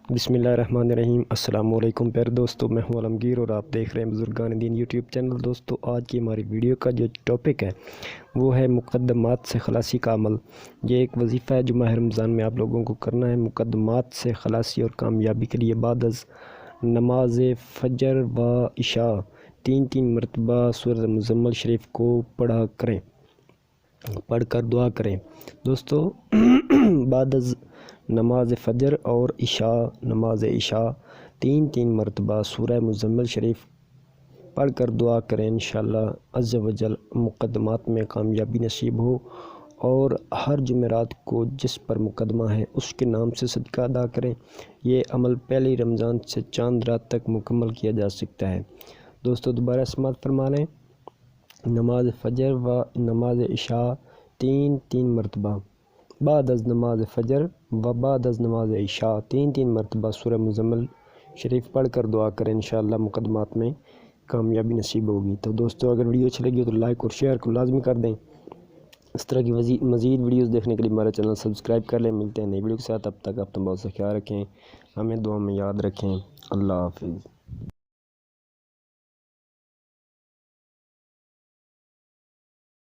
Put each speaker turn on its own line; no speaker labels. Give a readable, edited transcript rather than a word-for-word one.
बिस्मिल्लाहिर्रहमानिर्रहीम। अस्सलाम वालेकुम प्यारे दोस्तों, मैं हूं आलमगीर और आप देख रहे हैं बज़ुर्गाने दीन यूट्यूब चैनल। दोस्तों, आज की हमारी वीडियो का जो टॉपिक है वो है मुक़द्दमात से खलासी का अमल। ये एक वजीफ़ा है जो माह रमज़ान में आप लोगों को करना है। मुक़द्दमात से खलासी और कामयाबी के लिए बाद अज़ नमाज फ़जर व इशा 3 मरतबा सूरह मुज़म्मिल शरीफ को पढ़कर दुआ करें। दोस्तों, बाद अज़ नमाज फ़जर और नमाज इशा 3 मरतबा सूरह मुज़म्मिल शरीफ पढ़कर दुआ करें। इंशाअल्लाह अज़्ज़ व जल मुक़द्दमात में कामयाबी नसीब हो और हर जुमेरात को जिस पर मुक़दमा है उसके नाम से सदका अदा करें। ये अमल पहली रमज़ान से चांद रात तक मुकम्मल किया जा सकता है। दोस्तों, दोबारा समाअत फरमा लें। नमाज फ़जर व नमाज इशा 3 मरतबा, बाद अज़ नमाज फ़जर व बाद अज़ नमाज इशा 3 मरतबा सूरह मुज़म्मिल शरीफ पढ़कर दुआ करें। इंशाअल्लाह मुक़द्दमात में कामयाबी नसीब होगी। तो दोस्तों, अगर वीडियो अच्छी लगी हो तो लाइक और शेयर को लाजमी कर दें। इस तरह की मज़ीद वीडियोज़ देखने के लिए हमारा चैनल सब्सक्राइब कर लें। मिलते हैं नई वीडियो के साथ, तब तक अपना बहुत सा ख्याल रखें, हमें दुआ में याद रखें। अल्लाह हाफ़िज़।